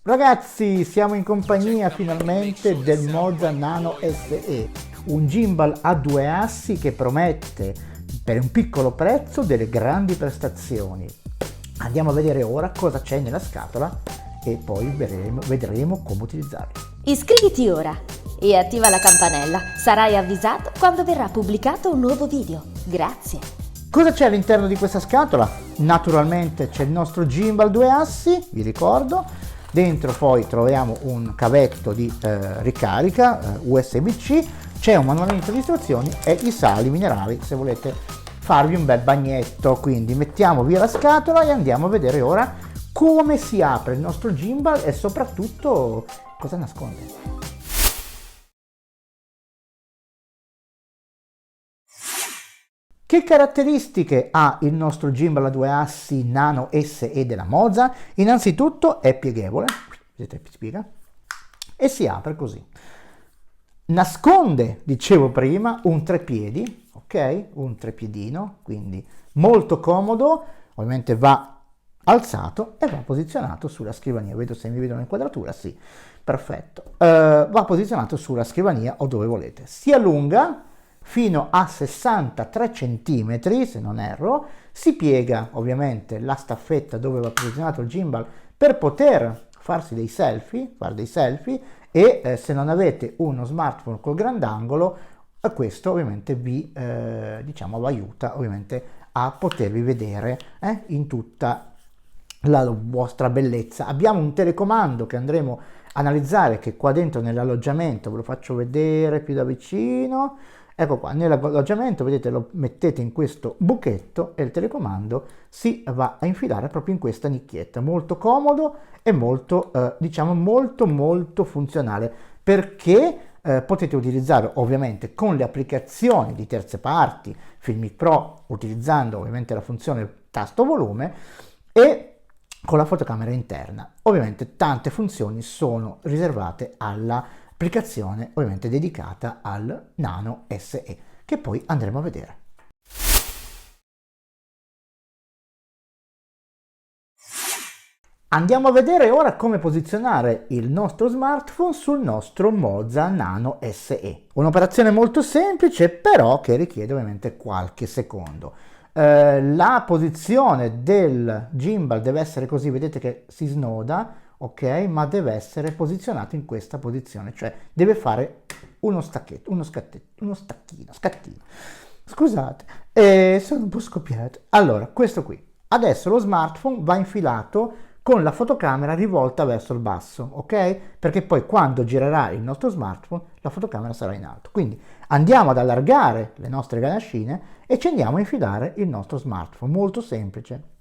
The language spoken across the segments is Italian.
Ragazzi, siamo in compagnia finalmente del Moza Nano SE, un gimbal a due assi che promette per un piccolo prezzo delle grandi prestazioni. Andiamo a vedere ora cosa c'è nella scatola e poi vedremo come utilizzarlo. Iscriviti ora e attiva la campanella. Sarai avvisato quando verrà pubblicato un nuovo video. Grazie. Cosa c'è all'interno di questa scatola? Naturalmente c'è il nostro gimbal due assi, vi ricordo. Dentro poi troviamo un cavetto di ricarica USB-C, c'è un manualetto di istruzioni e i sali minerali se volete farvi un bel bagnetto. Quindi mettiamo via la scatola e andiamo a vedere ora come si apre il nostro gimbal e soprattutto cosa nasconde. Che caratteristiche ha il nostro gimbal a due assi Nano SE della Moza? Innanzitutto è pieghevole, vedete si piega, e si apre così. Nasconde, dicevo prima, un treppiedi, ok? Un treppiedino, quindi molto comodo, ovviamente va alzato e va posizionato sulla scrivania. Vedo se mi vedo l'inquadratura, sì, perfetto. Va posizionato sulla scrivania o dove volete. Si allunga fino a 63 cm, se non erro, si piega ovviamente la staffetta dove va posizionato il gimbal per poter farsi dei selfie, fare dei selfie e se non avete uno smartphone col grandangolo, questo ovviamente vi diciamo vi aiuta ovviamente a potervi vedere in tutta la vostra bellezza. Abbiamo un telecomando che andremo a analizzare, che qua dentro nell'alloggiamento, ve lo faccio vedere più da vicino. Ecco qua, nell'alloggiamento, vedete, lo mettete in questo buchetto e il telecomando si va a infilare proprio in questa nicchietta. Molto comodo e molto, diciamo, molto funzionale, perché potete utilizzare ovviamente con le applicazioni di terze parti, Filmic Pro, utilizzando ovviamente la funzione tasto volume e con la fotocamera interna. Ovviamente tante funzioni sono riservate all'applicazione ovviamente dedicata al Nano SE, che poi andremo a vedere. Andiamo a vedere ora come posizionare il nostro smartphone sul nostro Moza Nano SE. Un'operazione molto semplice, però che richiede ovviamente qualche secondo. La posizione del gimbal deve essere così, vedete che si snoda, ok? Ma deve essere posizionato in questa posizione, cioè deve fare uno stacchetto, scattino. Scusate, sono un po' scoppiato. Allora, questo qui. Adesso lo smartphone va infilato con la fotocamera rivolta verso il basso, ok? Perché poi quando girerà il nostro smartphone la fotocamera sarà in alto. Quindi andiamo ad allargare le nostre ganascine e ci andiamo a infilare il nostro smartphone. Molto semplice.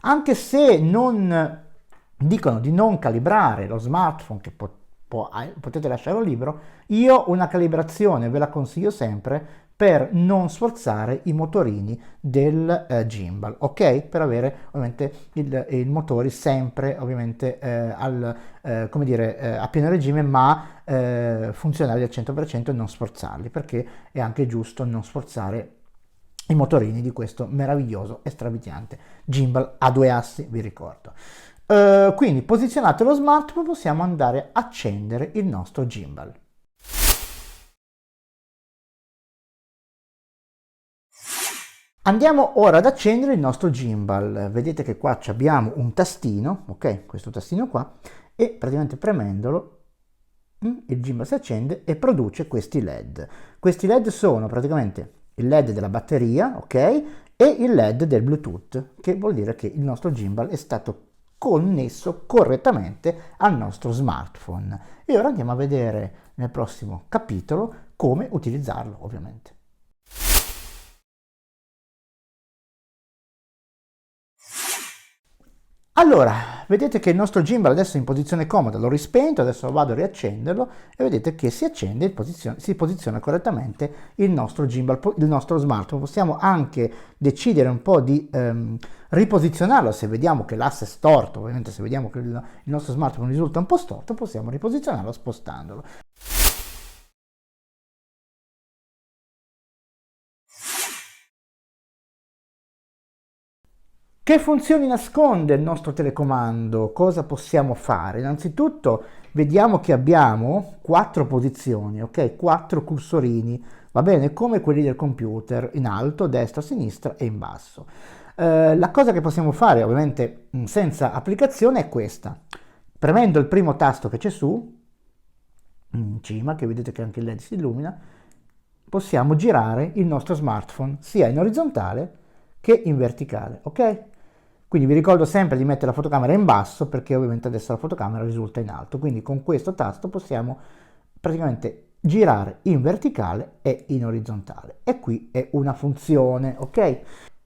Anche se non dicono di non calibrare lo smartphone, che potete lasciarlo libero, io una calibrazione ve la consiglio sempre per non sforzare i motorini del gimbal, ok? Per avere ovviamente il motore sempre ovviamente come dire, a pieno regime, ma funzionali al 100% e non sforzarli, perché è anche giusto non sforzare i motorini di questo meraviglioso e strabiliante gimbal a due assi, vi ricordo. Quindi posizionato lo smartphone possiamo andare a accendere il nostro gimbal. Andiamo ora ad accendere il nostro gimbal. Vedete che qua abbiamo un tastino, ok? Questo tastino qua, e praticamente premendolo il gimbal si accende e produce questi LED. Questi LED sono praticamente il LED della batteria, ok? E il LED del Bluetooth, che vuol dire che il nostro gimbal è stato connesso correttamente al nostro smartphone. E ora andiamo a vedere nel prossimo capitolo come utilizzarlo, ovviamente. Allora, vedete che il nostro gimbal adesso è in posizione comoda, l'ho rispento, adesso vado a riaccenderlo e vedete che si accende e si posiziona correttamente il nostro gimbal, il nostro smartphone. Possiamo anche decidere un po' di riposizionarlo se vediamo che l'asse è storto, ovviamente se vediamo che il nostro smartphone risulta un po' storto, possiamo riposizionarlo spostandolo. Che funzioni nasconde il nostro telecomando? Cosa possiamo fare? Innanzitutto vediamo che abbiamo 4 posizioni, ok? 4 cursorini, va bene? Come quelli del computer, in alto, destra, sinistra e in basso. La cosa che possiamo fare, ovviamente senza applicazione, è questa. Premendo il primo tasto che c'è su, in cima, che vedete che anche il LED si illumina, possiamo girare il nostro smartphone sia in orizzontale che in verticale, ok? Quindi vi ricordo sempre di mettere la fotocamera in basso perché ovviamente adesso la fotocamera risulta in alto, quindi con questo tasto possiamo praticamente girare in verticale e in orizzontale, e qui è una funzione, ok?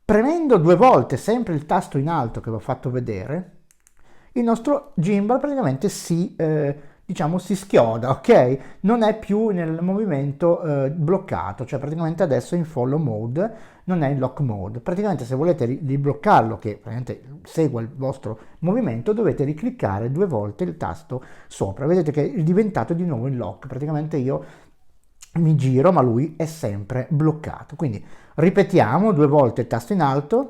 Premendo 2 volte sempre il tasto in alto che vi ho fatto vedere, il nostro gimbal praticamente diciamo, si schioda, ok? Non è più nel movimento bloccato, cioè praticamente adesso è in follow mode, non è in lock mode. Praticamente se volete ribloccarlo, che praticamente segua il vostro movimento, dovete ricliccare 2 volte il tasto sopra. Vedete che è diventato di nuovo in lock, praticamente io mi giro ma lui è sempre bloccato. Quindi ripetiamo 2 volte il tasto in alto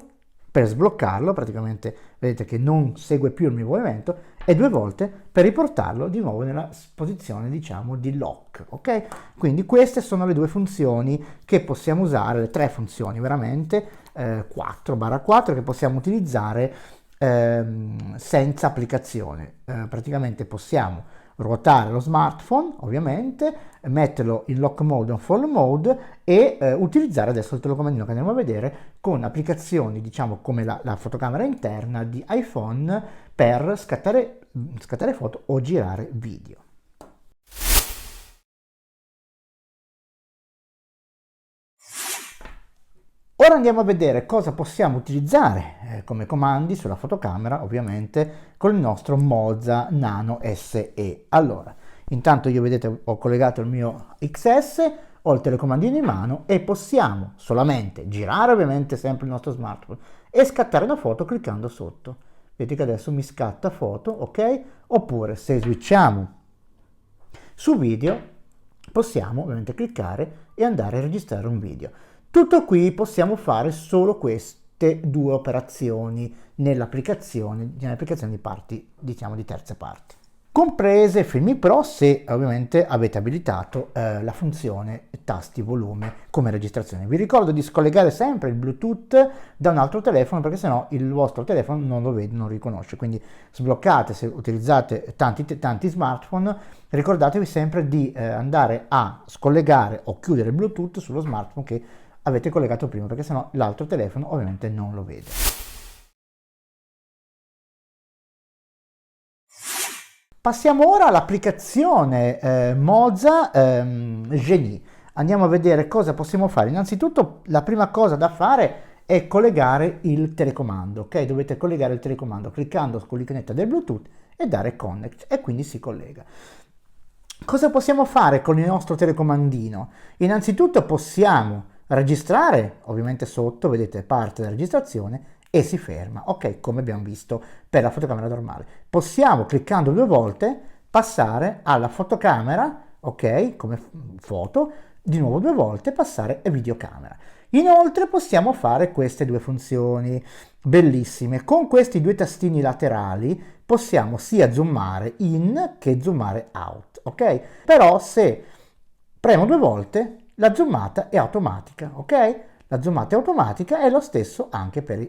per sbloccarlo, praticamente vedete che non segue più il mio movimento, e 2 volte per riportarlo di nuovo nella posizione, diciamo, di lock, ok? Quindi queste sono le 2 funzioni che possiamo usare, le 3 funzioni veramente, 4/4 che possiamo utilizzare senza applicazione. Praticamente possiamo ruotare lo smartphone, ovviamente, metterlo in lock mode o in follow mode e utilizzare adesso il telecomandino che andiamo a vedere con applicazioni, diciamo, come la fotocamera interna di iPhone per scattare foto o girare video. Ora andiamo a vedere cosa possiamo utilizzare come comandi sulla fotocamera, ovviamente con il nostro Moza Nano SE. Allora, intanto io, vedete, ho collegato il mio XS, ho il telecomandino in mano e possiamo solamente girare ovviamente sempre il nostro smartphone e scattare una foto cliccando sotto. Vedete che adesso mi scatta foto, ok? Oppure se switchiamo su video possiamo ovviamente cliccare e andare a registrare un video. Tutto qui possiamo fare solo queste 2 operazioni nell'applicazione di parti, diciamo, di terze parti, comprese Filmi Pro, se ovviamente avete abilitato la funzione tasti volume come registrazione. Vi ricordo di scollegare sempre il Bluetooth da un altro telefono, perché sennò il vostro telefono non lo vede, non riconosce. Quindi sbloccate, se utilizzate tanti smartphone, ricordatevi sempre di andare a scollegare o chiudere il Bluetooth sullo smartphone che avete collegato prima, perché sennò l'altro telefono ovviamente non lo vede. Passiamo ora all'applicazione Moza Genie. Andiamo a vedere cosa possiamo fare. Innanzitutto la prima cosa da fare è collegare il telecomando, ok? Dovete collegare il telecomando cliccando sull'iconetta del Bluetooth e dare connect, e quindi si collega. Cosa possiamo fare con il nostro telecomandino? Innanzitutto possiamo registrare, ovviamente sotto, vedete, parte della registrazione e si ferma, ok, come abbiamo visto per la fotocamera normale. Possiamo, cliccando 2 volte, passare alla fotocamera, ok, come foto, di nuovo 2 volte, passare a videocamera. Inoltre possiamo fare queste 2 funzioni bellissime. Con questi 2 tastini laterali possiamo sia zoomare in che zoomare out, ok? Però se premo 2 volte, la zoomata è automatica, ok? La zoomata è automatica, è lo stesso anche per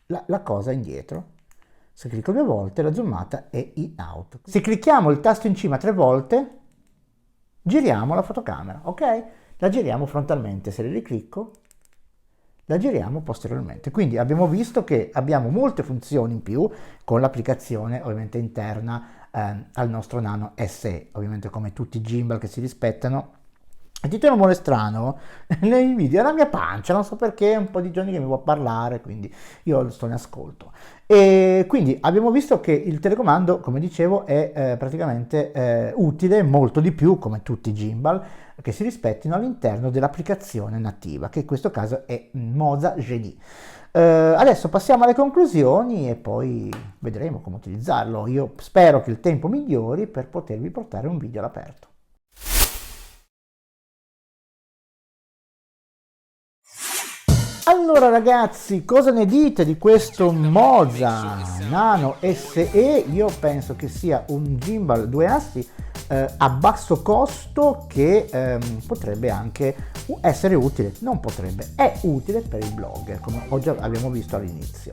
la cosa indietro. Se clicco 2 volte, la zoomata è in out. Se clicchiamo il tasto in cima 3 volte, giriamo la fotocamera, ok? La giriamo frontalmente. Se le riclicco, la giriamo posteriormente. Quindi abbiamo visto che abbiamo molte funzioni in più con l'applicazione ovviamente interna al nostro Nano SE, ovviamente come tutti i gimbal che si rispettano. Il titolo muore strano nei video, è la mia pancia, non so perché, è un po' di giorni che mi vuoi parlare, quindi io sto in ascolto. E quindi abbiamo visto che il telecomando, come dicevo, è praticamente utile molto di più, come tutti i gimbal che si rispettino, all'interno dell'applicazione nativa, che in questo caso è Moza Genie. Adesso passiamo alle conclusioni e poi vedremo come utilizzarlo. Io spero che il tempo migliori per potervi portare un video all'aperto. Allora Allora ragazzi, cosa ne dite di questo Moza Nano SE? Io penso che sia un gimbal 2 assi a basso costo che potrebbe anche essere utile, non potrebbe, è utile per il blogger, come oggi abbiamo visto all'inizio.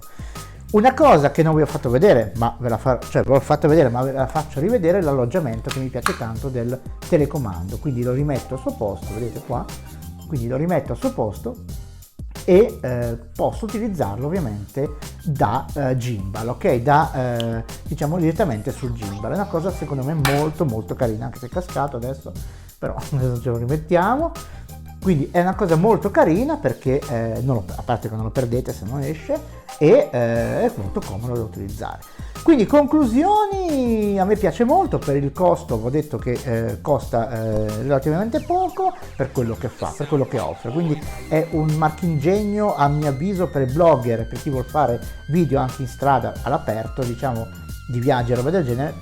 Una cosa che non vi ho fatto vedere, ma ve la faccio rivedere, l'alloggiamento che mi piace tanto del telecomando, quindi lo rimetto al suo posto, vedete qua, quindi lo rimetto al suo posto e posso utilizzarlo ovviamente da gimbal, ok, diciamo direttamente sul gimbal. È una cosa secondo me molto carina, anche se è cascato adesso, però adesso ce lo rimettiamo. Quindi è una cosa molto carina perché a parte che non lo perdete se non esce, e è molto comodo da utilizzare. Quindi conclusioni, a me piace molto per il costo, ho detto che costa relativamente poco per quello che fa, per quello che offre, quindi è un marchingegno a mio avviso per il blogger, per chi vuol fare video anche in strada all'aperto, diciamo di viaggi e roba del genere,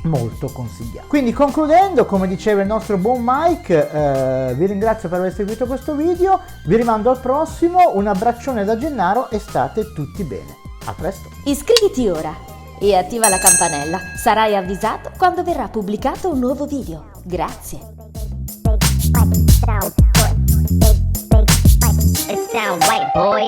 molto consigliato. Quindi concludendo, come diceva il nostro buon Mike, vi ringrazio per aver seguito questo video, vi rimando al prossimo, un abbraccione da Gennaro e state tutti bene. A presto! Iscriviti ora e attiva la campanella. Sarai avvisato quando verrà pubblicato un nuovo video. Grazie. It's down white boy.